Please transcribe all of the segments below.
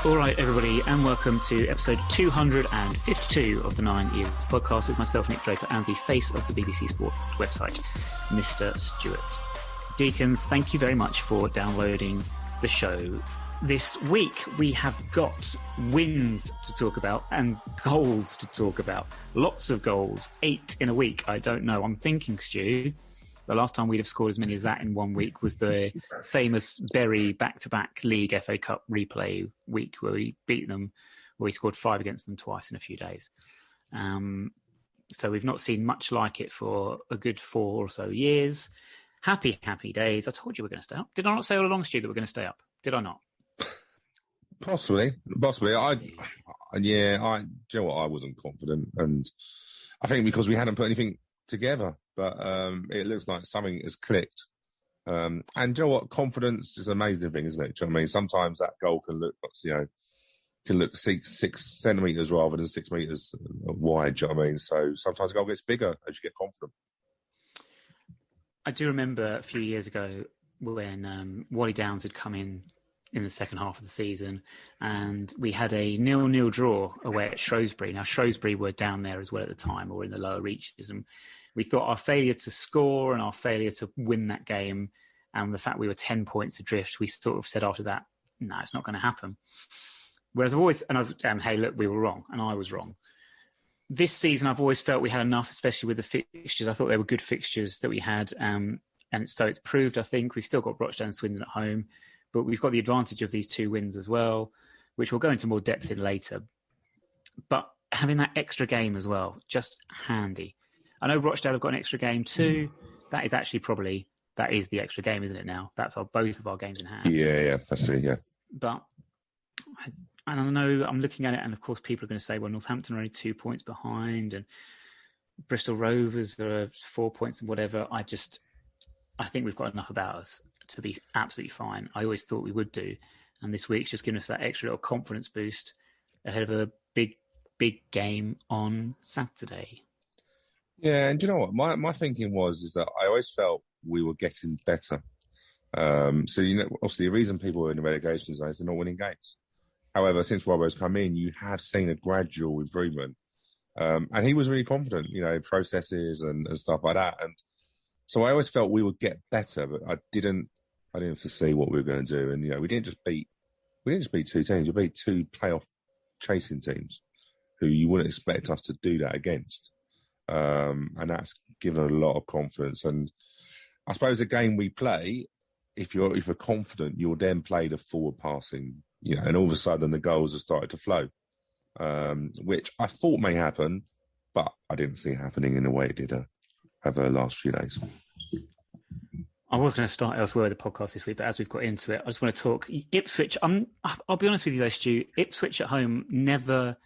All right, everybody, and welcome to episode 252 of the Nine Ears podcast with myself, Nick Draper, and the face of the BBC Sport website, Mr. Stuart Deacons. Thank you very much for downloading the show. This week, we have got wins to talk about and goals to talk about. Lots of goals. 8 in a week. I don't know. I'm thinking, Stu, the last time we'd have scored as many as that in 1 week was the famous Bury back-to-back League FA Cup replay week where we beat them, where we scored 5 against them twice in a few days. So we've not seen much like it for a good 4 or so years. Happy, happy days. I told you we're going to stay up. Did I not say all along, Stu, that we're going to stay up? Did I not? Possibly. Do you know what? I wasn't confident, and I think because we hadn't put anything together, but it looks like something has clicked. And do you know what? Confidence is an amazing thing, isn't it? Do you know what I mean? Sometimes that goal can look 6 centimetres rather than 6 metres wide. Do you know what I mean? So sometimes the goal gets bigger as you get confident. I do remember a few years ago when Wally Downs had come in the second half of the season, and we had a 0-0 draw away at Shrewsbury. Now, Shrewsbury were down there as well at the time, or in the lower reaches, and we thought our failure to score and our failure to win that game and the fact we were 10 points adrift, we sort of said after that, no, it's not going to happen. Whereas I've always, hey, look, we were wrong, and I was wrong. This season, I've always felt we had enough, especially with the fixtures. I thought they were good fixtures that we had, and so it's proved, I think. We've still got Rochdale and Swindon at home, but we've got the advantage of these 2 wins as well, which we'll go into more depth in later. But having that extra game as well, just handy. I know Rochdale have got an extra game too. That is actually that is the extra game, isn't it now? That's both of our games in hand. Yeah, that's it, yeah. But I don't know, I'm looking at it, and of course people are going to say, well, Northampton are only 2 points behind, and Bristol Rovers are 4 points and whatever. I think we've got enough about us to be absolutely fine. I always thought we would do. And this week's just given us that extra little confidence boost ahead of a big, big game on Saturday. Yeah, and do you know what? My thinking is that I always felt we were getting better. So, obviously the reason people were in the relegation zone is they're not winning games. However, since Robbo's come in, you have seen a gradual improvement. And he was really confident, processes and stuff like that. And so I always felt we would get better, but I didn't foresee what we were going to do. And, we didn't just beat 2 teams. We beat 2 playoff chasing teams who you wouldn't expect us to do that against. And that's given a lot of confidence. And I suppose the game we play, if you're confident, you'll then play the forward passing, and all of a sudden the goals have started to flow, which I thought may happen, but I didn't see it happening in the way it did over the last few days. I was going to start elsewhere with the podcast this week, but as we've got into it, I just want to talk Ipswich. I'll be honest with you though, Stu, Ipswich at home never...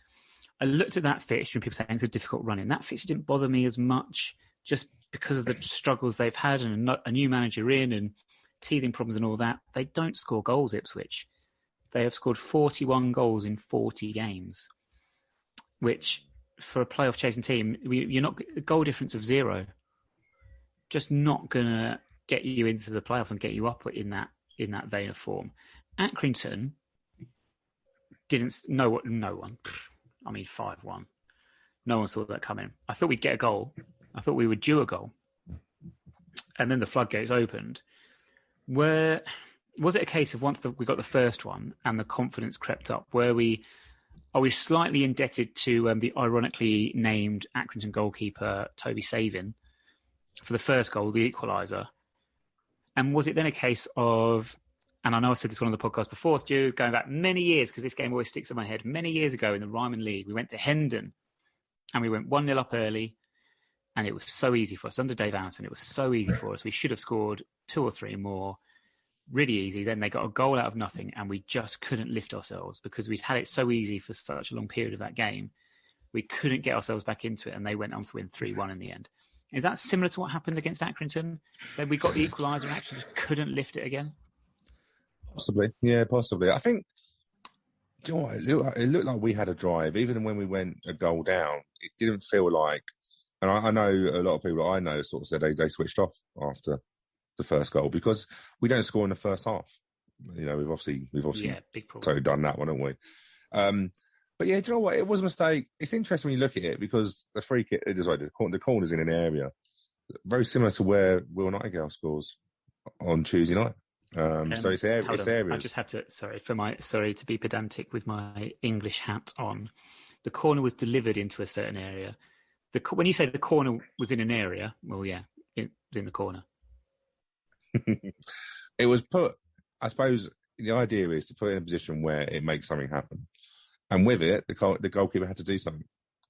I looked at that fixture and people saying it's a difficult run in. That fixture didn't bother me as much just because of the struggles they've had and a new manager in and teething problems and all that. They don't score goals, Ipswich. They have scored 41 goals in 40 games, which for a playoff chasing team, you're not a goal difference of 0. Just not going to get you into the playoffs and get you up in that vein of form. Accrington no one. I mean, 5-1. No one saw that coming. I thought we'd get a goal. I thought we would due a goal. And then the floodgates opened. Was it a case of once we got the first one and the confidence crept up, are we slightly indebted to the ironically named Accrington goalkeeper, Toby Savin, for the first goal, the equaliser? And was it then a case of... And I know I've said this one on the podcast before, Stu, going back many years, because this game always sticks in my head. Many years ago in the Ryman League, we went to Hendon and we went 1-0 up early, and it was so easy for us. Under Dave Anderson, it was so easy for us. We should have scored 2 or 3 more. Really easy. Then they got a goal out of nothing, and we just couldn't lift ourselves because we'd had it so easy for such a long period of that game. We couldn't get ourselves back into it, and they went on to win 3-1 in the end. Is that similar to what happened against Accrington? Then we got the equaliser and actually just couldn't lift it again? Possibly. Yeah, possibly. I think, do you know what, it looked like we had a drive. Even when we went a goal down, it didn't feel like, and I know a lot of people I know sort of said they switched off after the first goal because we don't score in the first half. You know, we've obviously big problem. totally done that one, haven't we? But yeah, do you know what? It was a mistake. It's interesting when you look at it because the free kick, the corner's in an area very similar to where Will Nightingale scores on Tuesday night. So it's areas. I just have to sorry to be pedantic with my English hat on. The corner was delivered into a certain area. When you say the corner was in an area, well, yeah, it was in the corner. It was put. I suppose the idea is to put it in a position where it makes something happen, and with it, the goalkeeper had to do something,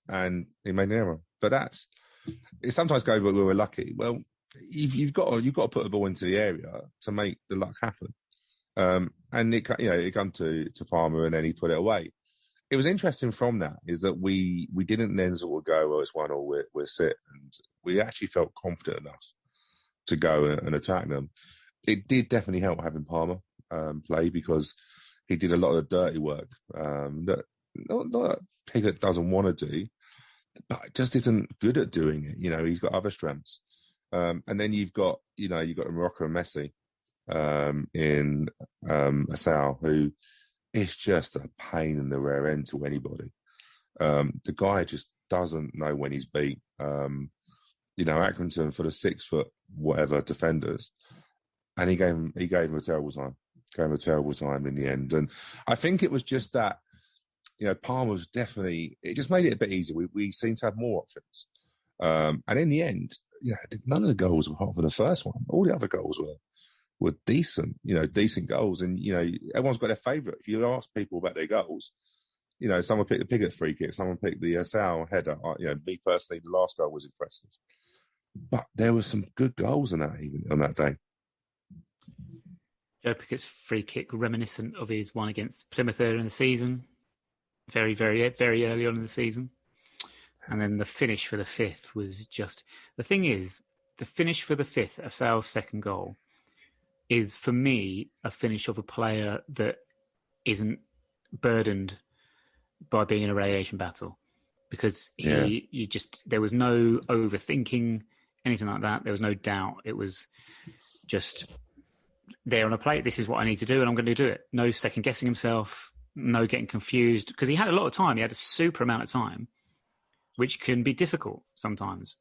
and he made an error. But it sometimes goes, but we were lucky. Well, you've got to put the ball into the area to make the luck happen. And it come to Palmer, and then he put it away. It was interesting from that is that we didn't then sort of go, well, it's 1-1, we're sit, and we actually felt confident enough to go and attack them. It did definitely help having Palmer play because he did a lot of the dirty work that not Pigott doesn't want to do, but just isn't good at doing it. You know, he's got other strengths. And then you've got Morocco and Messi in Asal, who is just a pain in the rear end to anybody. The guy just doesn't know when he's beat. Accrington for the 6 foot whatever defenders, and he gave him a terrible time. Gave him a terrible time in the end. And I think it was just that, Palmer was definitely, it just made it a bit easier. We seemed to have more options. And in the end, none of the goals were apart from the first one. All the other goals were decent, decent goals. And, everyone's got their favourite. If you ask people about their goals, someone picked the Pigott free kick, someone picked the Sal header. Me personally, the last goal was impressive. But there were some good goals on that day. Joe Pickett's free kick reminiscent of his one against Plymouth earlier in the season. Very, very, very early on in the season. And then the finish for the 5th was just... The thing is, the finish for the 5th, Asal's second goal, is, for me, a finish of a player that isn't burdened by being in a relegation battle. Because there was no overthinking, anything like that. There was no doubt. It was just there on a plate. This is what I need to do, and I'm going to do it. No second guessing himself, no getting confused, because he had a lot of time. He had a super amount of time, which can be difficult sometimes.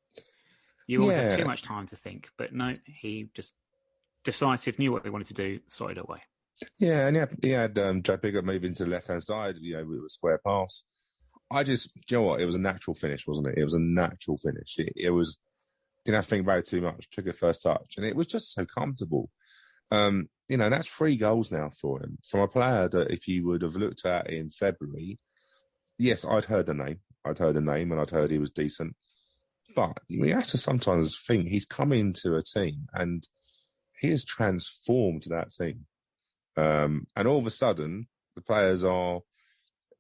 You always have too much time to think, but no, he just decisive, knew what he wanted to do, sorted away. Yeah, and he had Joe Pigott move into the left-hand side, with a square pass. Do you know what? It was a natural finish, wasn't it? It was a natural finish. It was, didn't have to think about it too much, took it first touch, and it was just so comfortable. That's 3 goals now for him. From a player that if you would have looked at in February, yes, I'd heard the name and I'd heard he was decent. But we have to sometimes think he's come into a team and he has transformed that team. And all of a sudden, the players are...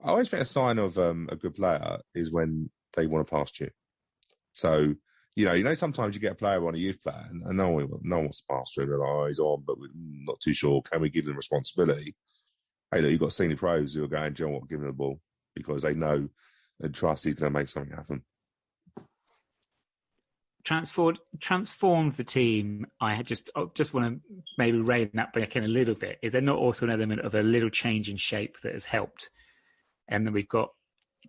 I always think a sign of a good player is when they want to pass you. So, sometimes you get a player on a youth player and no one wants to pass through. They're like, oh, he's on, but we're not too sure. Can we give them responsibility? Hey, look, you've got senior pros who are going, do you know what, give him the ball because they know and trust he's going to make something happen. Transformed the team. I just want to maybe rein that back in a little bit. Is there not also an element of a little change in shape that has helped? And then we've got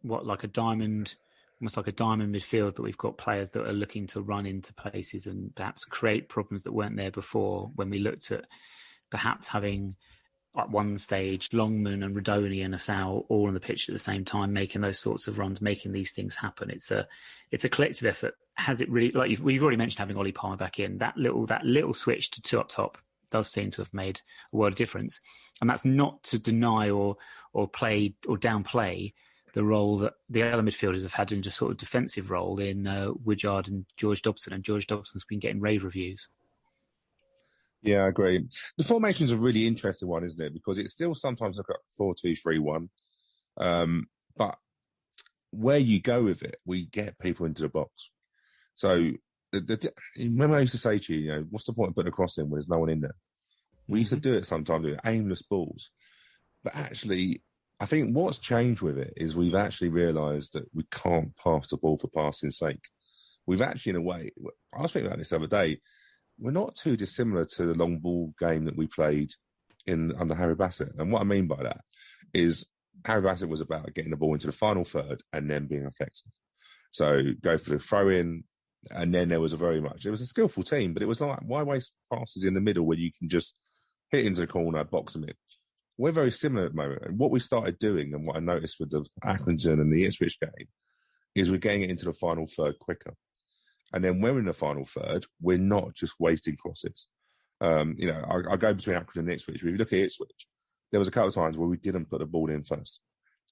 almost like a diamond midfield, but we've got players that are looking to run into places and perhaps create problems that weren't there before. When we looked at perhaps having at one stage Longman and Rodoni and Asal all on the pitch at the same time, making those sorts of runs, making these things happen. It's a collective effort. Has it really? Like we've already mentioned, having Ollie Palmer back in, that little switch to 2 up top does seem to have made a world of difference. And that's not to deny or play or downplay the role that the other midfielders have had in a sort of defensive role in Woodyard and George Dobson. And George Dobson's been getting rave reviews. Yeah, I agree. The formation's a really interesting one, isn't it? Because it still sometimes looks like 4-2-3-1. But where you go with it, we get people into the box. So remember I used to say to you, what's the point of putting a cross in when there's no one in there? We used to do it sometimes, with aimless balls. But actually, I think what's changed with it is we've actually realised that we can't pass the ball for passing's sake. We've actually, in a way, I was thinking about this the other day, we're not too dissimilar to the long ball game that we played in under Harry Bassett. And what I mean by that is Harry Bassett was about getting the ball into the final third and then being effective. So go for the throw in, and then it was a skillful team, but it was like, why waste passes in the middle when you can just hit into the corner, box them in? We're very similar at the moment. And what we started doing, and what I noticed with the Accrington and the Ipswich game, is we're getting it into the final third quicker. And then when we're in the final third, we're not just wasting crosses. I go between Accrington and Ipswich. If you look at Ipswich, there was a couple of times where we didn't put the ball in first.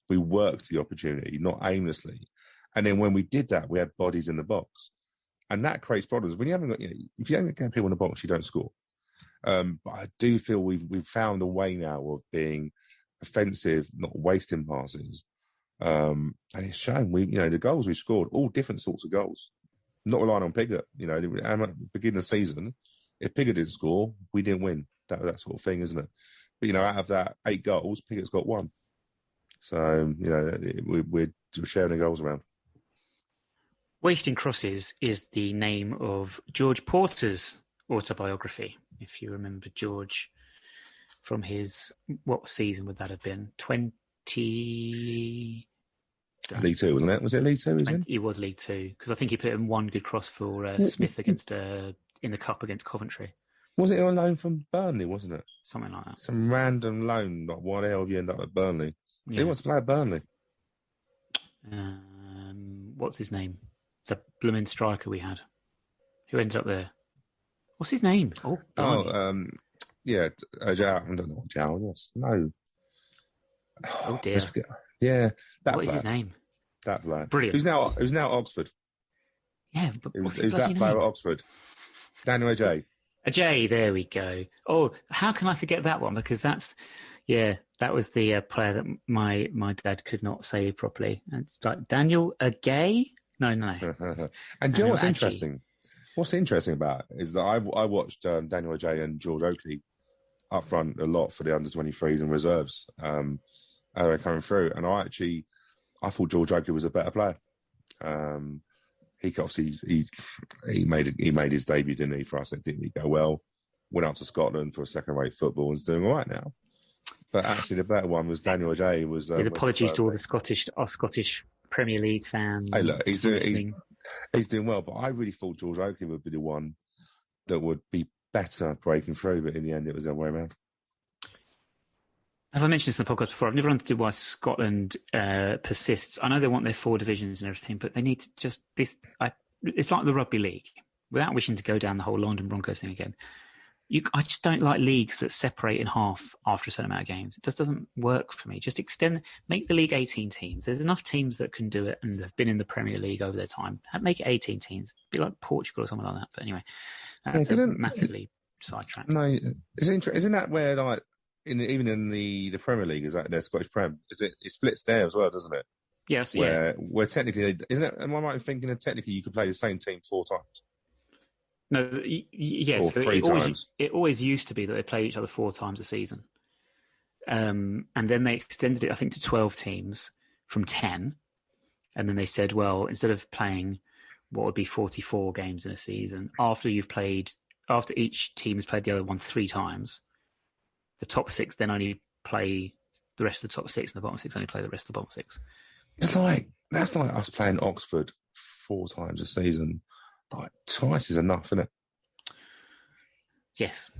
We worked the opportunity, not aimlessly. And then when we did that, we had bodies in the box. And that creates problems. When you haven't got, if you don't get people in the box, you don't score. But I do feel we've found a way now of being offensive, not wasting passes. And it's shown the goals we scored, all different sorts of goals. Not relying on Pigott. At the beginning of the season, if Pigott didn't score, we didn't win. That sort of thing, isn't it? But out of that 8 goals, Pigott's got 1. So we're sharing the goals around. Wasting Crosses is the name of George Porter's autobiography. If you remember George from his, what season would that have been? 20... League Two, wasn't it? Was it League Two? It was League Two, because I think he put in 1 good cross for Smith against in the cup against Coventry. Was it on loan from Burnley? Wasn't it? Something like that. Some random loan. Like, why the hell have you end up at Burnley? Yeah. Who wants to play at Burnley? What's his name? The blooming striker we had, who ended up there. What's his name? Joao. I don't know what Joao was. No. Oh dear. Yeah, what is his name? That player. Brilliant. Who's now at Oxford? Yeah, but who's that player at Oxford? Daniel Ajay. Ajay, there we go. Oh, how can I forget that one? Because that was the player that my dad could not say properly. It's like Daniel Ajay. No. And do you know what's interesting? What's interesting about it is that I watched Daniel Ajay and George Oakley up front a lot for the under-23s and reserves coming through, and I thought George Oakley was a better player. He obviously he made his debut, didn't he, for us? It didn't go well. Went up to Scotland for a second-rate football and is doing all right now. But actually, the better one was Daniel Ajay. With apologies to all the Scottish Premier League fans. Hey, look, he's doing well, but I really thought George Oakley would be the one that would be better breaking through, but in the end, it was the other way around. Have I mentioned this in the podcast before? I've never understood why Scotland persists. I know they want their 4 divisions and everything, but they need to just this. It's like the rugby league. Without wishing to go down the whole London Broncos thing again, I just don't like leagues that separate in half after a certain amount of games. It just doesn't work for me. Just make the league 18 teams. There's enough teams that can do it and have been in the Premier League over their time. Make it 18 teams. Be like Portugal or something like that. But anyway, that's massively sidetracked. No, isn't that where, like, even in the Premier League, is that their Scottish Prem? It splits there as well, doesn't it? Yes, where technically, isn't it? Am I right in thinking that technically you could play the same team 4 times? No, yes, it always used to be that they played each other 4 times a season, and then they extended it, I think, to 12 teams from 10, and then they said, well, instead of playing what would be 44 games in a season, after each team has played the other one 3 times, the top 6 then only play the rest of the top 6, and the bottom 6 only play the rest of the bottom 6. That's like us playing Oxford 4 times a season. Like, twice is enough, isn't it? Yes.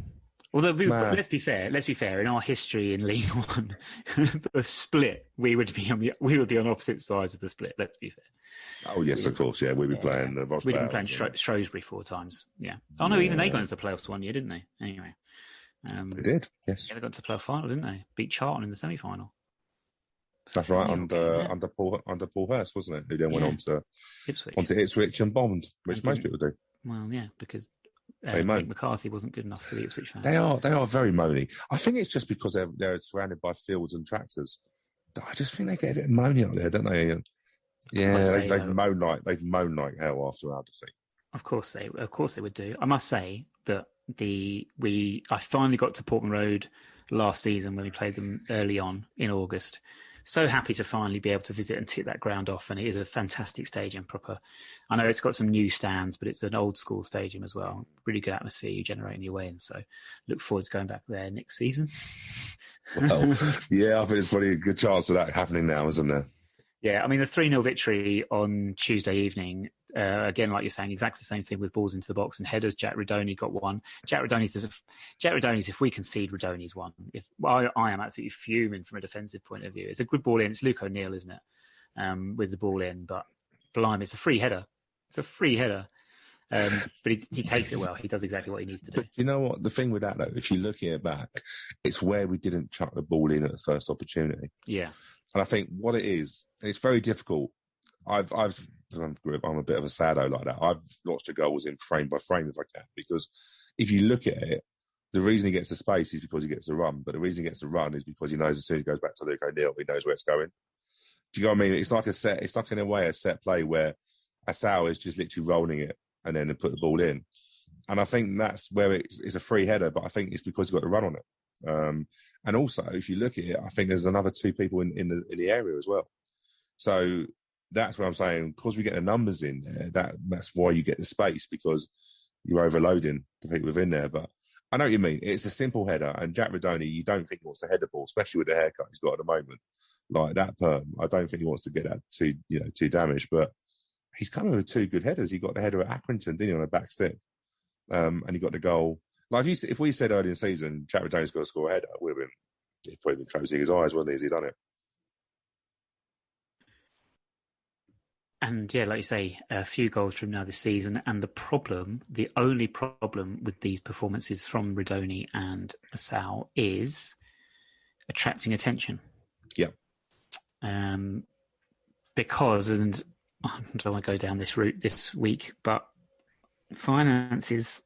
Although, let's be fair. In our history in League One, the split, we would be on opposite sides of the split. Let's be fair. Oh yes, of course. Yeah, we'd be playing. We'd be playing Shrewsbury 4 times. Yeah. Oh no, even they got into the playoffs 1 year, didn't they? Anyway, they did. Yes. Yeah, they got into the playoff final, didn't they? Beat Charlton in the semi-final. That's right, under Paul Hurst, wasn't it? Who then went on to Ipswich and bombed, which most people do. Well, yeah, because Mick McCarthy wasn't good enough for the Ipswich fans. They are very moany. I think it's just because they're surrounded by fields and tractors. I just think they get a bit moany out there, don't they? Yeah, they've moaned like hell after our defeat. Of course they would do. I must say that I finally got to Portman Road last season when we played them early on in August. so happy to finally be able to visit and tick that ground off. And it is a fantastic stadium, proper. I know it's got some new stands, but it's an old school stadium as well. Really good atmosphere you generate in your way. And so look forward to going back there next season. Well, yeah, I think it's probably a good chance of that happening now, isn't there? Yeah, I mean, the 3-0 victory on Tuesday evening, again, like you're saying, exactly the same thing with balls into the box and headers. Jack Redoni got one. Jack Redoni's, if we concede, Redoni's one. I am absolutely fuming from a defensive point of view. It's a good ball in. It's Luke O'Neill, isn't it, with the ball in. But blimey, it's a free header. It's a free header. But he takes it well. He does exactly what he needs to do. But you know what? The thing with that, though, if you look it back, it's where we didn't chuck the ball in at the first opportunity. Yeah. And I think what it is, it's very difficult. I'm a bit of a saddo like that. I've watched the goals in frame by frame if I can, because if you look at it, the reason he gets the space is because he gets the run. But the reason he gets the run is because he knows as soon as he goes back to Luke O'Neill, he knows where it's going. Do you know what I mean? It's like it's like in a way a set play where Asao is just literally rolling it and then put the ball in. And I think that's where it's a free header, but I think it's because he's got the run on it. And also, if you look at it, I think there's another two people in the area as well. So that's what I'm saying. Because we get the numbers in there, that's why you get the space, because you're overloading the people within there. But I know what you mean. It's a simple header, and Jack Redoni, you don't think he wants to head the ball, especially with the haircut he's got at the moment, like that perm. I don't think he wants to get that too damaged. But he's coming with two good headers. He got the header at Accrington, didn't he, on a back stick, and he got the goal. Like if we said early in the season, Jack Redoni's got to score a header, he'd probably been closing his eyes, wouldn't he, as he done it. And yeah, like you say, a few goals from now this season. And the only problem with these performances from Redoni and Asao is attracting attention. Yeah. Because, and I don't want to go down this route this week, but finances,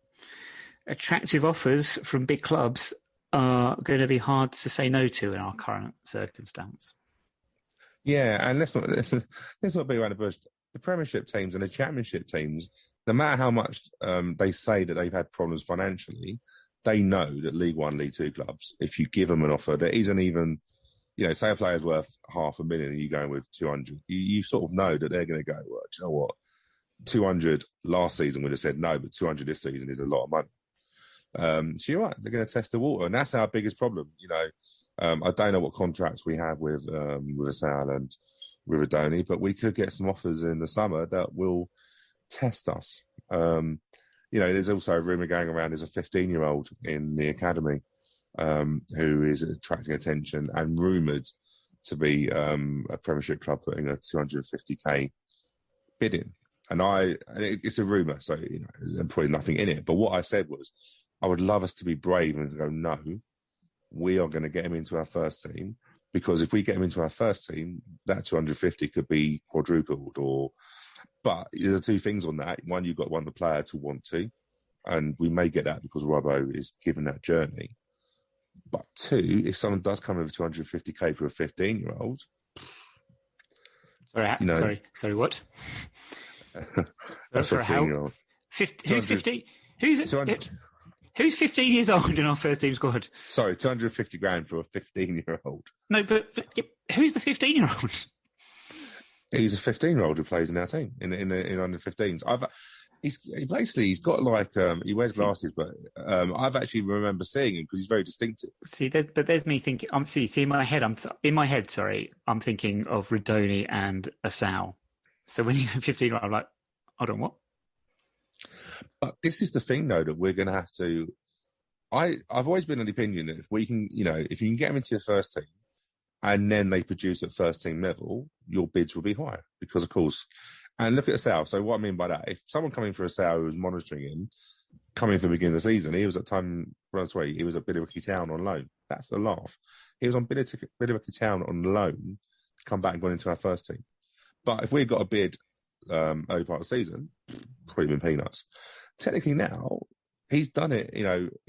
attractive offers from big clubs are going to be hard to say no to in our current circumstance. Yeah, and let's not be around the bush. The Premiership teams and the Championship teams, no matter how much they say that they've had problems financially, they know that League One, League Two clubs, if you give them an offer that isn't even, say a player's worth $500,000 and you're going with 200, you sort of know that they're going to go, well, do you know what? 200 last season would have said no, but 200 this season is a lot of money. So you're right, they're going to test the water, and that's our biggest problem. I don't know what contracts we have with Asal and with Redoni, but we could get some offers in the summer that will test us. There's also a rumour going around. There's a 15-year-old in the academy who is attracting attention and rumoured to be a Premiership club putting a 250k bid in. And it's a rumour, so there's probably nothing in it. But what I said was, I would love us to be brave and go, no, we are going to get him into our first team, because if we get him into our first team, that 250 could be quadrupled. But there's two things on that. One, you've got the player to want to, and we may get that because Robbo is given that journey. But two, if someone does come with 250k for a 15-year-old, sorry, what? A 15-year-old. Who's 50? Who's 15 years old in our first team squad? Sorry, 250 grand for a 15-year-old. No, but who's the 15-year-old? He's a 15-year-old who plays in our team in under 15s. He's got he wears glasses, but I've actually remember seeing him because he's very distinctive. There's me thinking. In my head. I'm thinking of Redoni and Asao. So when you go 15, I'm like, hold on, what? But this is the thing, though, that we're going to have to. I've always been of the opinion that if we can, if you can get them into your first team, and then they produce at first team level, your bids will be higher because, of course. And look at Asao. So what I mean by that, if someone coming for Asao who was monitoring him, coming from the beginning of the season, he was at he was at Billericay Town on loan. That's the laugh. He was on Billericay Town on loan to come back and go into our first team. But if we got a bid early part of the season, probably been peanuts. Technically now, he's done it. He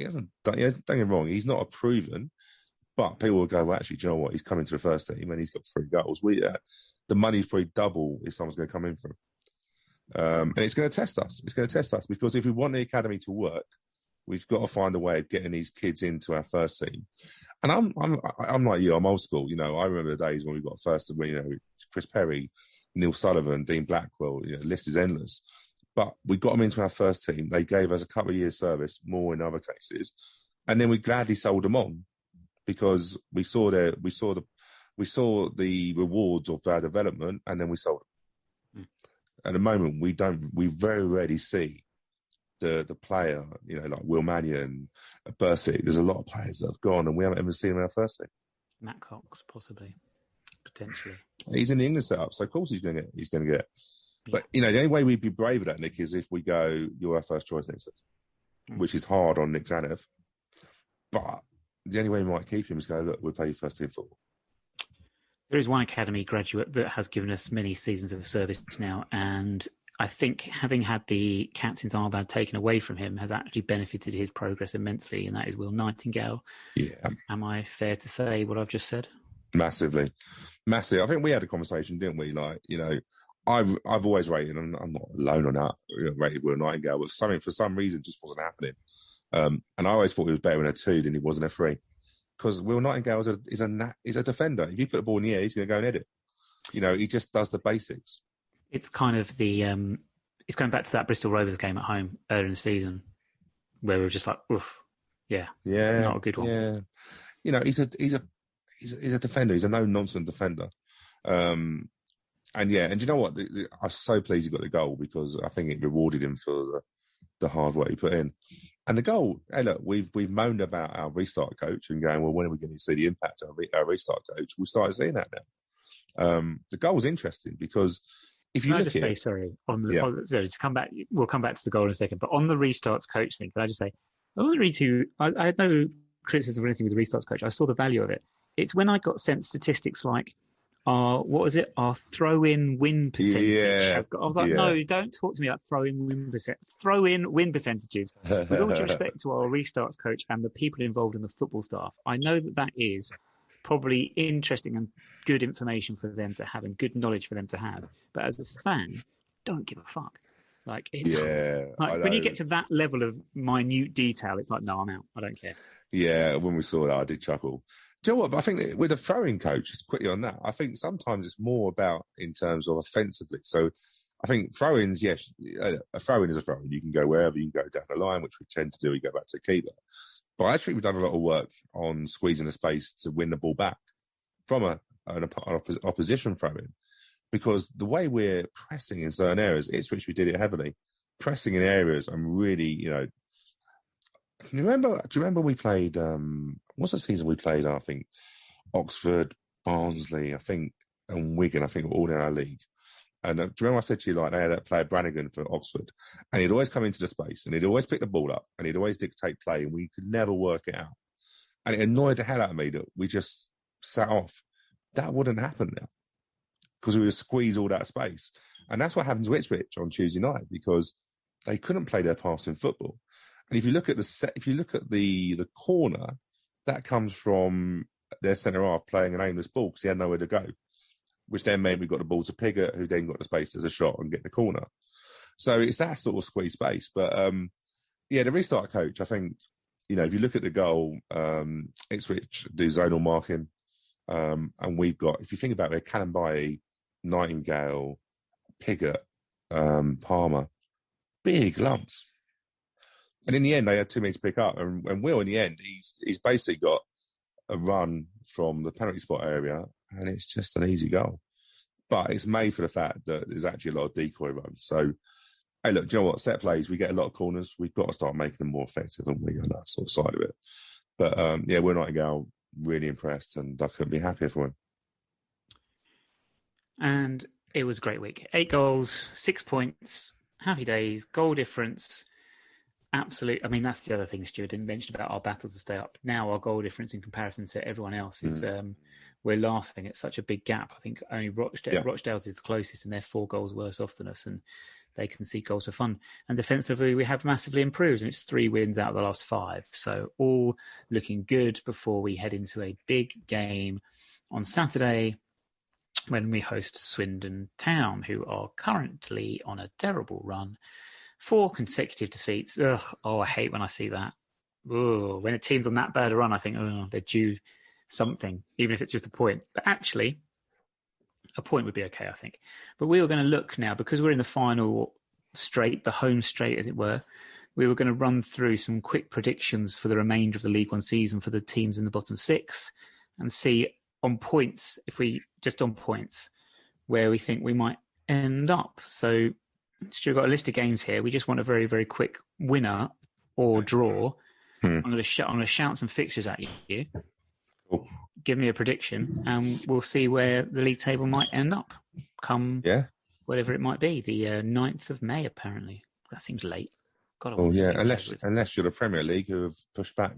hasn't done it wrong. He's not a proven, but people will go, well, actually, do you know what? He's coming to the first team and he's got 3 goals. The money's probably double if someone's going to come in for him. And it's going to test us. It's going to test us because if we want the academy to work, we've got to find a way of getting these kids into our first team. And I'm like you. I'm old school. I remember the days when we got first. Chris Perry, Neil Sullivan, Dean Blackwell. The list is endless. But we got them into our first team. They gave us a couple of years' service, more in other cases, and then we gladly sold them on because we saw the rewards of our development, and then we sold them. At the moment, we very rarely see the player, like Will Mannion, Bursic. There's a lot of players that have gone, and we haven't ever seen them in our first team. Matt Cox, possibly, potentially. He's in the England setup, so of course he's going to get. Yeah. But the only way we'd be brave at that, Nick, is if we go, you're our first choice next season, which is hard on Nick Zanev. But the only way we might keep him is go, look, we'll play first team football. There is one academy graduate that has given us many seasons of service now, and I think having had the captain's armband taken away from him has actually benefited his progress immensely, and that is Will Nightingale. Yeah. Am I fair to say what I've just said? Massively. I think we had a conversation, didn't we? I've always rated, and I'm not alone on that, rated Will Nightingale, but for some reason just wasn't happening. And I always thought he was better in a 2 than he was in a 3. Because Will Nightingale is a defender. If you put the ball in the air, he's going to go and hit it. He just does the basics. It's kind of it's going back to that Bristol Rovers game at home earlier in the season, where we were just like, oof, yeah, not a good one. Yeah, he's a defender. He's a no nonsense defender. And do you know what? I'm so pleased he got the goal because I think it rewarded him for the hard work he put in. And the goal, hey, look, we've moaned about our restart coach and going, well, when are we going to see the impact of our restart coach? We started seeing that now. The goal was interesting because if you can look I just say, sorry, sorry, to come back, we'll come back to the goal in a second, but on the restarts coach thing, can I just say, I had no criticism or anything with the restarts coach. I saw the value of it. It's when I got sent statistics like, our throw-in win percentage has got. I was like, no, don't talk to me about throw-in win percentages. With all due respect to our restarts coach and the people involved in the football staff, I know that is probably interesting and good information for them to have and good knowledge for them to have. But as a fan, don't give a fuck. When you get to that level of minute detail, it's like, no, I'm out. I don't care. Yeah, when we saw that, I did chuckle. Do you know what? I think with a throwing coach, just quickly on that, I think sometimes it's more about in terms of offensively. So I think throw-ins, yes, a throw-in is a throw-in. You can go wherever, you can go down the line, which we tend to do. We go back to the keeper. But actually, we've done a lot of work on squeezing the space to win the ball back from an opposition throw-in. Because the way we're pressing in certain areas, Ipswich, we did it heavily. Pressing in areas, I'm really, do you remember we played, what's the season we played? I think Oxford, Barnsley, and Wigan, all in our league. And do you remember I said to you, they had that player Brannigan for Oxford, and he'd always come into the space, and he'd always pick the ball up, and he'd always dictate play, and we could never work it out. And it annoyed the hell out of me that we just sat off. That wouldn't happen now, because we would squeeze all that space. And that's what happened to Ipswich on Tuesday night, because they couldn't play their passing football. And if you look at the corner, that comes from their centre half playing an aimless ball because he had nowhere to go, which then meant we got the ball to Piggott, who then got the space as a shot and get the corner. So it's that sort of squeeze space. But the restart coach, I think, if you look at the goal, Ipswich do zonal marking, and we've got, if you think about it, Kalambayi, Nightingale, Piggott, Palmer, big lumps. And in the end, they had too many to pick up. And Will, in the end, he's basically got a run from the penalty spot area, and it's just an easy goal. But it's made for the fact that there's actually a lot of decoy runs. So, hey, look, do you know what? Set plays, we get a lot of corners. We've got to start making them more effective, and we on that sort of side of it. But, Will Nightingale, really impressed, and I couldn't be happier for him. And it was a great week. 8 goals, 6 points, happy days, goal difference. Absolutely. I mean, that's the other thing Stuart didn't mention about our battle to stay up. Now our goal difference in comparison to everyone else is we're laughing at such a big gap. I think only Rochdale's is the closest, and they're 4 goals worse off than us, and they can see goals for fun. And defensively, we have massively improved, and it's 3 wins out of the last 5. So all looking good before we head into a big game on Saturday when we host Swindon Town, who are currently on a terrible run. 4 consecutive defeats. I hate when I see that. Oh, when a team's on that bad a run, I think, oh, they're due something, even if it's just a point. But actually, a point would be okay, I think. But we were going to look now, because we're in the final straight, the home straight, as it were. We were going to run through some quick predictions for the remainder of the League One season for the teams in the bottom six and see on points, if we just on points, where we think we might end up. So, Stu, got a list of games here. We just want a very, very quick winner or draw. I'm going to shout some fixtures at you. Cool. Give me a prediction, and we'll see where the league table might end up. Come, whatever it might be, the 9th of May. Apparently, that seems late. God, unless you're the Premier League, who have pushed back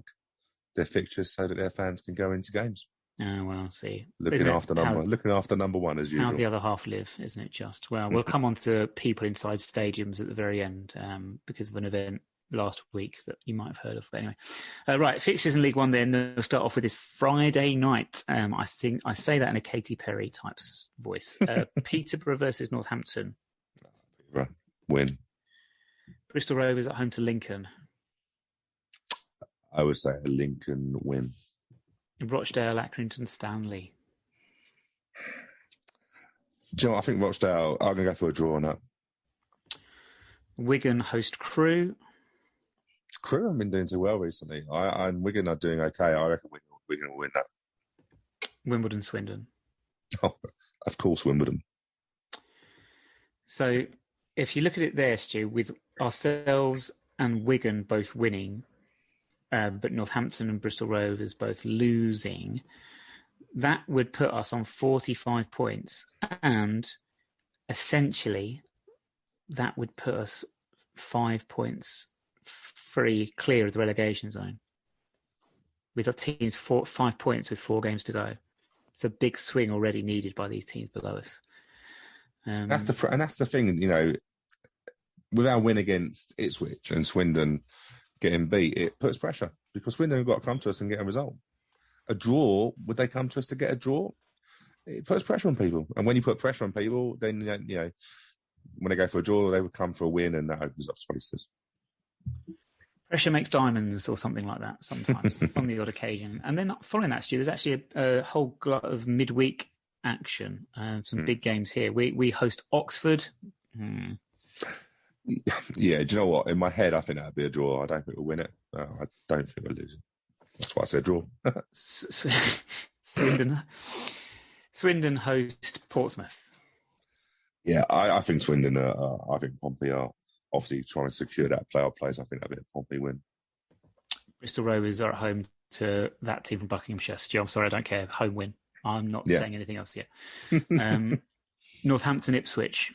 their fixtures so that their fans can go into games. Oh, well, see, looking after number one as usual. How the other half live, isn't it? Just well, we'll come on to people inside stadiums at the very end because of an event last week that you might have heard of. But anyway, right, fixtures in League One. Then we'll start off with this Friday night. I say that in a Katy Perry type voice. Peterborough versus Northampton. Win. Bristol Rovers at home to Lincoln. I would say a Lincoln win. Rochdale, Accrington, Stanley. Do you know what? I think Rochdale, I'm going to go for a draw on that. Wigan host Crewe. Crewe have been doing too well recently. And Wigan are doing okay. I reckon Wigan will win that. Wimbledon, Swindon. Oh, of course, Wimbledon. So if you look at it there, Stu, with ourselves and Wigan both winning, but Northampton and Bristol Rovers both losing, that would put us on 45 points. And essentially, that would put us 5 points free, clear of the relegation zone. With our teams 5 points with 4 games to go. It's a big swing already needed by these teams below us. That's the thing, you know, with our win against Ipswich and Swindon getting beat, it puts pressure because Swindon have got to come to us and get a result. A draw, would they come to us to get a draw? It puts pressure on people. And when you put pressure on people, then, you know, when they go for a draw, they would come for a win, and that opens up spaces. Pressure makes diamonds or something like that sometimes on the odd occasion. And then following that, Stu, there's actually a whole glut of midweek action. Some big games here. We host Oxford. Yeah, do you know what? In my head, I think that would be a draw. I don't think we'll win it. I don't think we'll lose it. That's why I said draw. Swindon host Portsmouth. Yeah, I think Swindon. I think Pompey are obviously trying to secure that playoff place. I think that'd be a Pompey win. Bristol Rovers are at home to that team from Buckinghamshire. Stu, I'm sorry, I don't care. Home win. I'm not saying anything else yet. Northampton Ipswich.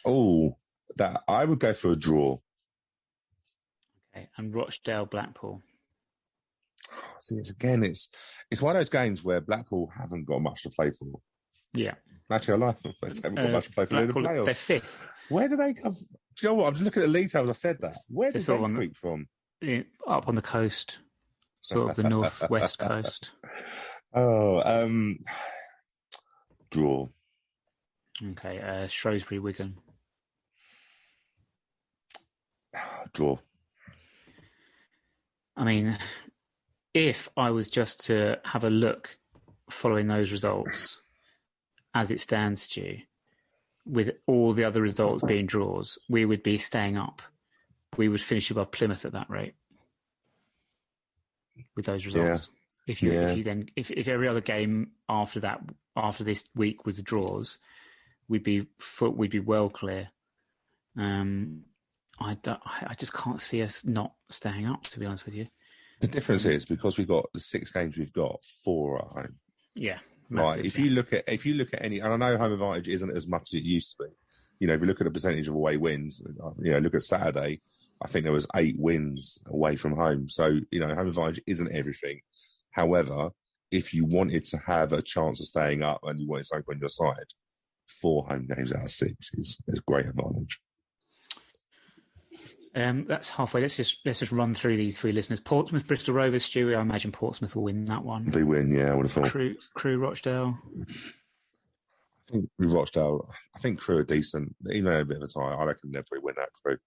Oh, that I would go for a draw. Okay, and Rochdale Blackpool. See, it's one of those games where Blackpool haven't got much to play for. Yeah. Actually, I like them. They haven't got much to play for in the playoffs. They're fifth. Where do they come from? Do you know what? I'm just looking at the league tables. I said that. Where did they creep from? Up on the coast, sort of the northwest coast. Oh, draw. Okay, Shrewsbury Wigan. Draw. I mean, if I was just to have a look following those results as it stands, Stu, with all the other results being draws, we would be staying up. We would finish above Plymouth at that rate with those results. Yeah. If every other game after this week was draws, we'd be well clear. I just can't see us not staying up, to be honest with you. The difference is because we've got the 6 games we've got, 4 at home. Yeah. Right. If you look at any, and I know home advantage isn't as much as it used to be. You know, if you look at the percentage of away wins, you know, look at Saturday, I think there was 8 wins away from home. So, you know, home advantage isn't everything. However, if you wanted to have a chance of staying up and you wanted something on your side, 4 home games out of 6 is a great advantage. That's halfway. Let's just run through these 3 listeners. Portsmouth, Bristol Rovers, Stewie. I imagine Portsmouth will win that one. They win, yeah. I would have thought. Crewe, Rochdale. I think Rochdale. I think Crewe are decent. Even though a bit of a tie, I reckon they'll probably win that. Crewe.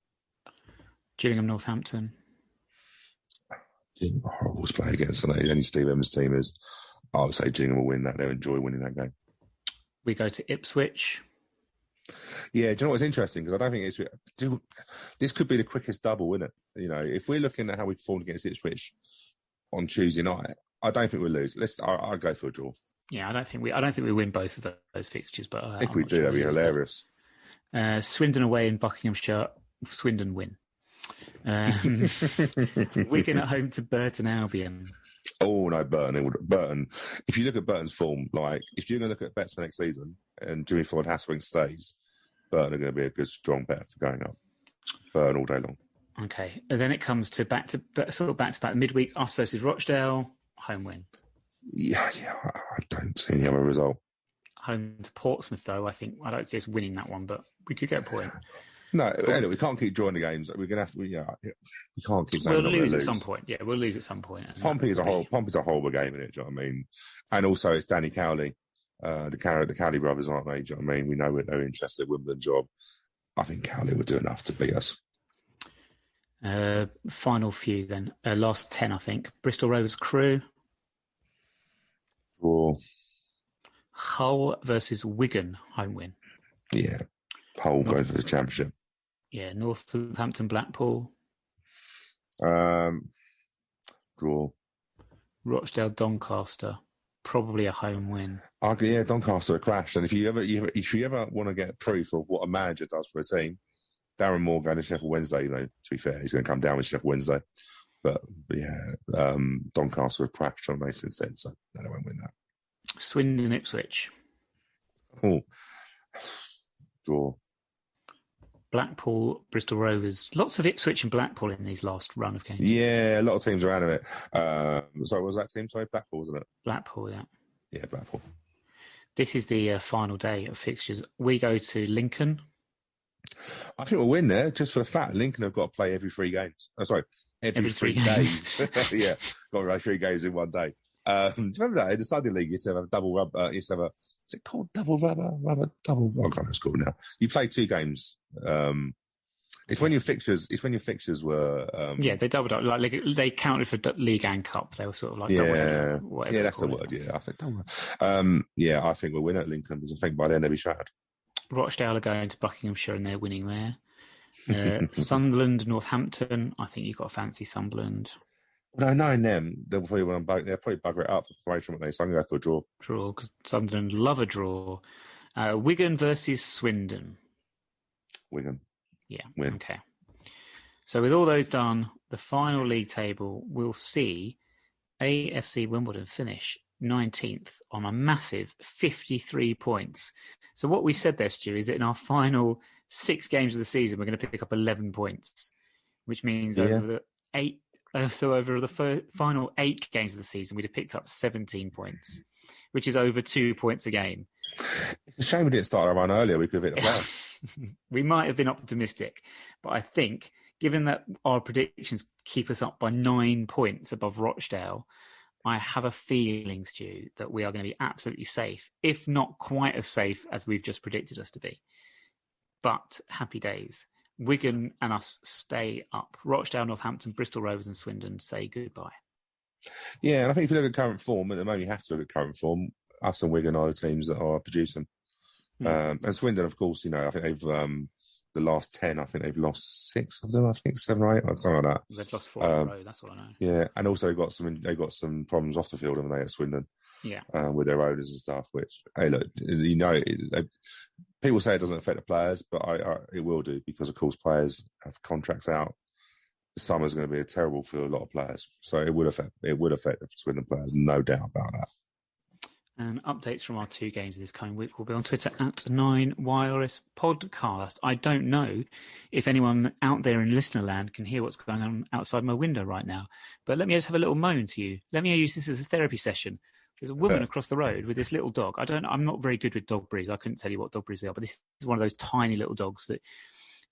Gillingham, Northampton. Gillingham are horrible to play against, and only Steve Evans' team is. I would say Gillingham will win that. They'll enjoy winning that game. We go to Ipswich. Yeah, do you know what's interesting? Because I don't think this could be the quickest double, isn't it? You know, if we're looking at how we performed against Ipswich on Tuesday night, I don't think we'll lose. I'll go for a draw. Yeah, I don't think we win both of those fixtures, but if we do, that'd be hilarious. Swindon away in Buckinghamshire. Swindon win. Wigan at home to Burton Albion. Oh no, Burton. If you look at Burton's form, like if you're going to look at bets for next season, and Jimmy Floyd Hasselbank stays, Burton are going to be a good, strong bet for going up. Burton all day long. Okay, and then it comes to back to back midweek. Us versus Rochdale, home win. Yeah, I don't see any other result. Home to Portsmouth, though. I don't see us winning that one, but we could get a point. No, anyway, we can't keep drawing the games. We're gonna have to. Yeah, we can't keep saying we'll lose at some point. Yeah, we'll lose at some point. Pompey is a horrible game in it. Do you know what I mean? And also, it's Danny Cowley, the Cowley brothers, aren't they? Do you know what I mean? We know they're interested in Wimbledon job. I think Cowley will do enough to beat us. Final few then. Last 10, I think. Bristol Rovers Crew. Draw. Hull versus Wigan, home win. Yeah. Hull going for the championship. Yeah, Northampton Blackpool. Draw. Rochdale Doncaster, probably a home win. Yeah, Doncaster are crashed. And if you ever want to get proof of what a manager does for a team, Darren Moore going to Sheffield Wednesday, you know, to be fair, he's going to come down with Sheffield Wednesday. But yeah, Doncaster have crashed on me since then, so no, they won't win that. Swindon Ipswich. Oh, draw. Blackpool, Bristol Rovers. Lots of Ipswich and Blackpool in these last run of games. Yeah, a lot of teams are out of it. Sorry, what was that team? Sorry, Blackpool, wasn't it? Blackpool, yeah. Yeah, Blackpool. This is the final day of fixtures. We go to Lincoln. I think we'll win there, just for the fact Lincoln have got to play every 3 games. Oh, sorry, every 3 days. Yeah, got to play 3 games in one day. Do you remember that? In the Sunday League, you used to have a double rubber. Is it called double rubber? Double. I can't know it's called now. You play 2 games. It's when your fixtures were. Yeah, they doubled up. Like they counted for league and cup. They were sort of like whatever. Yeah, that's the word. Yeah, I think double. Yeah, I think we'll win at Lincoln because I think by then they'll be shattered. Rochdale are going to Buckinghamshire and they're winning there. Sunderland, Northampton. I think you've got to fancy Sunderland. Well, knowing them, they'll probably bugger it up for promotion, won't they? So I'm going to go for a draw. Draw, because Sunderland love a draw. Wigan versus Swindon. Wigan. Yeah. Win. Okay. So with all those done, the final league table will see AFC Wimbledon finish 19th on a massive 53 points. So what we said there, Stu, is that in our final 6 games of the season, we're going to pick up 11 points, which means over the final 8 games of the season, we'd have picked up 17 points, which is over 2 points a game. It's a shame we didn't start our run earlier. We could have hit the playoffs. We might have been optimistic, but I think given that our predictions keep us up by 9 points above Rochdale, I have a feeling, Stu, that we are going to be absolutely safe, if not quite as safe as we've just predicted us to be. But happy days. Wigan and us stay up. Rochdale, Northampton, Bristol Rovers and Swindon say goodbye. Yeah, and I think if you look at current form, at the moment you have to look at current form, us and Wigan are the teams that are producing. And Swindon, of course, you know, I think they've the last 10. I think they've lost 6 of them. I think 7 or 8, or something like that. They've lost 4 in a row. That's what I know. Yeah, and also they got some problems off the field, haven't they, at Swindon? Yeah, with their owners and stuff. Which, hey, look, you know, people say it doesn't affect the players, but it will do because, of course, players have contracts out. The summer's going to be terrible for a lot of players, so it would affect the Swindon players, no doubt about that. And updates from our 2 games this coming week will be on Twitter at 9Wireless Podcast. I don't know if anyone out there in listener land can hear what's going on outside my window right now, but let me just have a little moan to you. Let me use this as a therapy session. There's a woman across the road with this little dog. I'm not very good with dog breeds. I couldn't tell you what dog breeds they are, but this is one of those tiny little dogs that,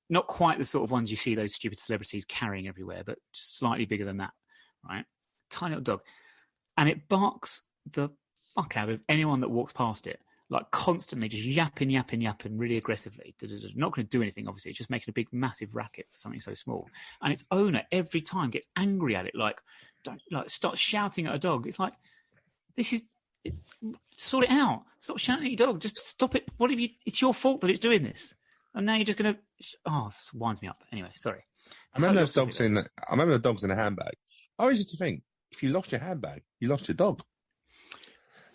not quite the sort of ones you see those stupid celebrities carrying everywhere, but just slightly bigger than that, right? Tiny little dog. And it barks the fuck out of anyone that walks past it. like constantly just yapping really aggressively. Not going to do anything, obviously. It's just making a big, massive racket for something so small. And its owner every time gets angry at it, like, don't like start shouting at a dog. It's like, this is sort it out. Stop shouting at your dog. Just stop it. What have you? It's your fault that it's doing this. And now you're just going to. Oh, this winds me up. Anyway, sorry. I remember those dogs in. I remember the dogs in a handbag. I always used to think, if you lost your handbag, you lost your dog.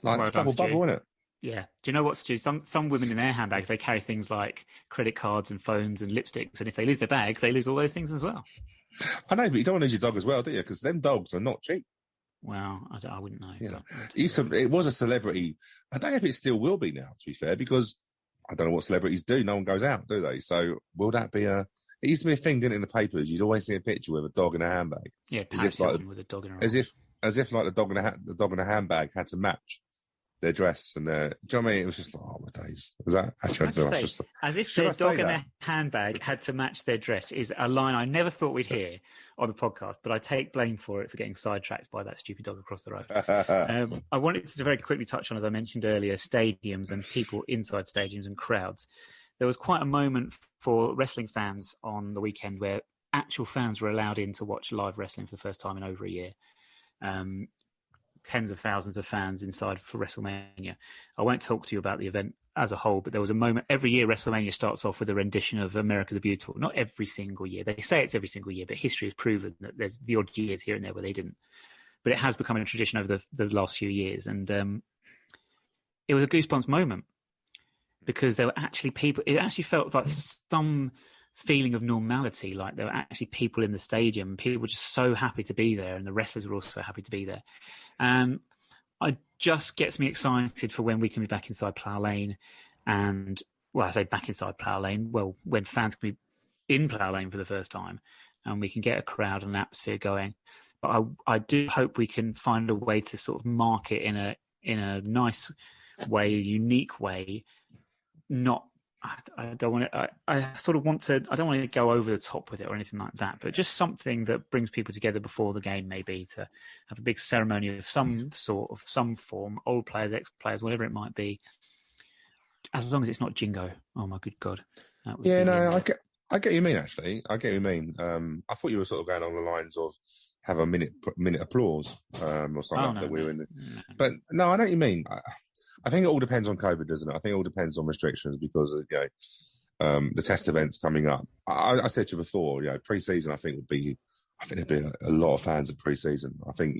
Like it's double bubble, isn't it? Yeah. Do you know what, Stu? Some women in their handbags, they carry things like credit cards and phones and lipsticks, and if they lose their bag, they lose all those things as well. I know, but you don't want to lose your dog as well, do you? Because them dogs are not cheap. Well, I wouldn't know. You know, it was a celebrity. I don't know if it still will be now, to be fair, because I don't know what celebrities do. No one goes out, do they? So will that be a... It used to be a thing, didn't it, in the papers? You'd always see a picture with a dog in a handbag. Yeah, Paris Hilton with a dog in a as if like the dog in a handbag had to match their dress and their... Do you know what I mean? It was just like, oh, my days. Was that... Actually, as if their dog in their handbag had to match their dress is a line I never thought we'd hear on the podcast, but I take blame for it for getting sidetracked by that stupid dog across the road. I wanted to very quickly touch on, as I mentioned earlier, stadiums and people inside stadiums and crowds. There was quite a moment for wrestling fans on the weekend where actual fans were allowed in to watch live wrestling for the first time in over a year. Tens of thousands of fans inside for WrestleMania. I won't talk to you about the event as a whole, but there was a moment. Every year WrestleMania starts off with a rendition of America the Beautiful. Not every single year. They say it's every single year, but history has proven that there's the odd years here and there where they didn't. But it has become a tradition over the last few years. And it was a goosebumps moment because there were actually people. It actually felt like some feeling of normality, like there were actually people in the stadium. People were just so happy to be there, and the wrestlers were also happy to be there. And it just gets me excited for when we can be back inside Plough Lane. And, well, I say back inside Plough Lane, well, when fans can be in Plough Lane for the first time and we can get a crowd and an atmosphere going. But I do hope we can find a way to sort of mark it in a nice way, a unique way. I don't want to. I sort of want to. I don't want to go over the top with it or anything like that. But just something that brings people together before the game, maybe to have a big ceremony of some sort, of some form, old players, ex-players, whatever it might be. As long as it's not Jingo. Oh my good God! Yeah, no, I get what you mean. Actually, I get what you mean. I thought you were sort of going on the lines of have a minute applause or something that we were in. No. But no, I know what you mean. I think it all depends on COVID, doesn't it? I think it all depends on restrictions because the test events coming up. I said to you before, pre-season. I think there'd be a lot of fans at pre-season. I think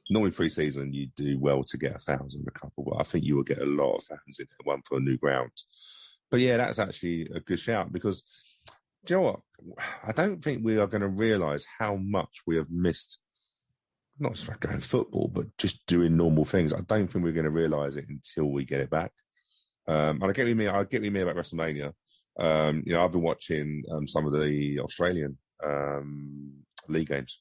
normally pre-season you do well to get 1,000 a couple, but I think you will get a lot of fans in there, one for a new ground. But yeah, that's actually a good shout because do you know what? I don't think we are going to realise how much we have missed. Not just about going football, but just doing normal things. I don't think we're going to realise it until we get it back. And I get what you mean about WrestleMania. I've been watching some of the Australian league games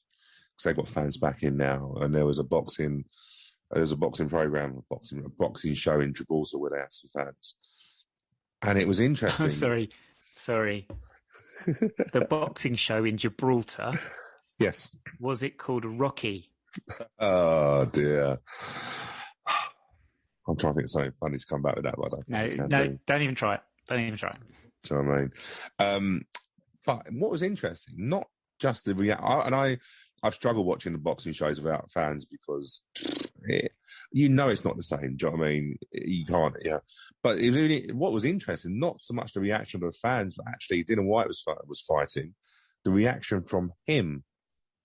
because they've got fans back in now. And there was a boxing program, a boxing show in Gibraltar where they had some fans, and it was interesting. Oh, sorry. The boxing show in Gibraltar. Yes. Was it called Rocky? Oh dear! I'm trying to think of something funny to come back with that, but I don't. Don't even try it. Do you know what I mean? But what was interesting, not just the reaction, I've struggled watching the boxing shows without fans because it's not the same. Do you know what I mean? You can't, yeah. But it was really, what was interesting, not so much the reaction of the fans, but actually Dylan White was fighting, the reaction from him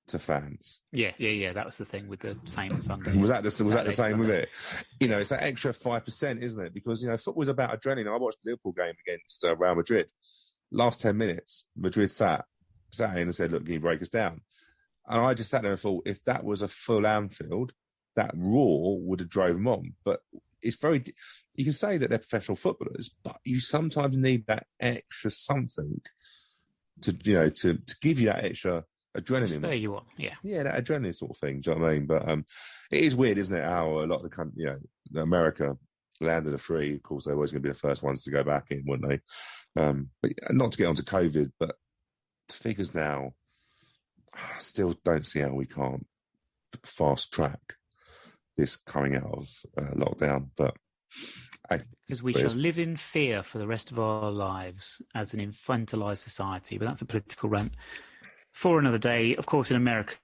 to fans. Yeah. That was the thing with the same Sunday. Was that the same with it? It's that extra 5%, isn't it? Because football's about adrenaline. I watched the Liverpool game against Real Madrid. Last 10 minutes, Madrid sat in and said, "Look, can you break us down?" And I just sat there and thought, if that was a full Anfield, that roar would have drove them on. But it's you can say that they're professional footballers, but you sometimes need that extra something to give you that extra adrenaline. Spur you on, yeah. Yeah, that adrenaline sort of thing. Do you know what I mean? But it is weird, isn't it? How a lot of the country, America landed a free. Of course, they're always going to be the first ones to go back in, wouldn't they? But not to get onto COVID, but the figures now, I still don't see how we can't fast track this coming out of lockdown. But Because we shall live in fear for the rest of our lives as an infantilized society. But that's a political rant for another day. Of course, in America,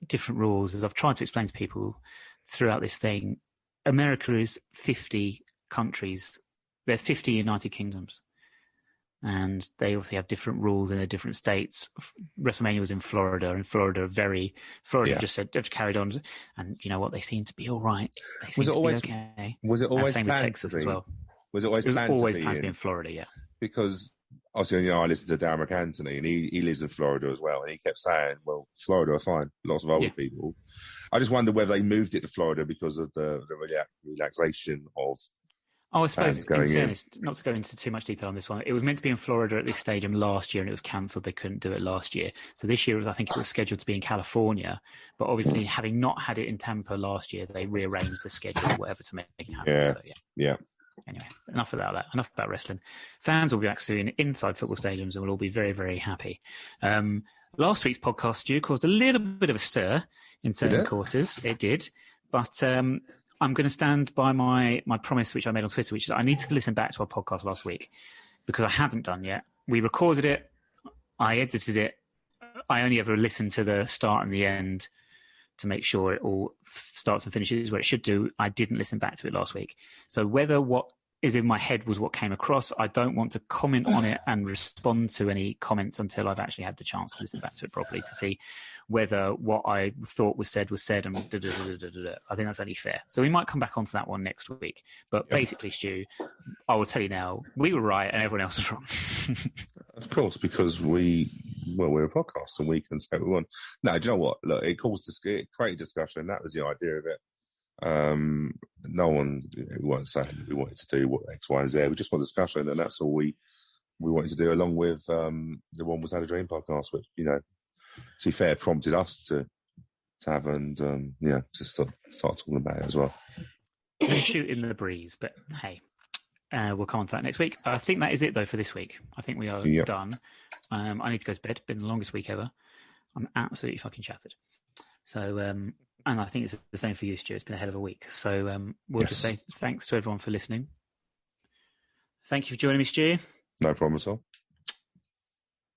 different rules. As I've tried to explain to people throughout this thing, America is 50 countries. They're 50 United Kingdoms. And they obviously have different rules in their different states. WrestleMania was in Florida, and Florida just said they've carried on, and you know what? They seem to be all right. They seem to be okay. Was it always same with Texas as well? Was it always planned to be in Florida? Yeah, because obviously, I listened to Darren McAntony, and he lives in Florida as well, and he kept saying, "Well, Florida are fine. Lots of older people." I just wonder whether they moved it to Florida because of the relaxation of. I suppose, in fairness, not to go into too much detail on this one, it was meant to be in Florida at this stadium last year, and it was cancelled. They couldn't do it last year. So this year, I think it was scheduled to be in California. But obviously, having not had it in Tampa last year, they rearranged the schedule or whatever to make it happen. Yeah. Anyway, enough about that. Enough about wrestling. Fans will be back soon inside football stadiums, and we'll all be very, very happy. Last week's podcast, Stu, caused a little bit of a stir in certain quarters. It did. But I'm going to stand by my promise, which I made on Twitter, which is I need to listen back to our podcast last week because I haven't done yet. We recorded it. I edited it. I only ever listened to the start and the end to make sure it all starts and finishes where it should do. I didn't listen back to it last week. So whether what is in my head was what came across, I don't want to comment on it and respond to any comments until I've actually had the chance to listen back to it properly to see whether what I thought was said and I think that's only fair. So we might come back onto that one next week. But basically, Stu, I will tell you now, we were right and everyone else was wrong. Of course, because we're a podcast and we can say what we want. No, do you know what? Look, it created discussion. That was the idea of it. No one, we weren't saying we wanted to do what X, Y, and Z. We just want discussion, and that's all we wanted to do, along with the One Was Had a Dream podcast, which, to be fair, prompted us to have and just start talking about it as well. Just shoot in the breeze, but hey, we'll come on to that next week. I think that is it though for this week. I think we are done. I need to go to bed. Been the longest week ever. I'm absolutely fucking shattered. So, and I think it's the same for you, Stu. It's been a hell of a week. So we'll just say thanks to everyone for listening. Thank you for joining me, Stu. No problem at all.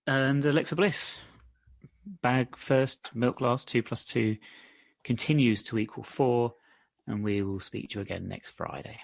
And Alexa Bliss. Bag first, milk last, 2 + 2 continues to equal 4. And we will speak to you again next Friday.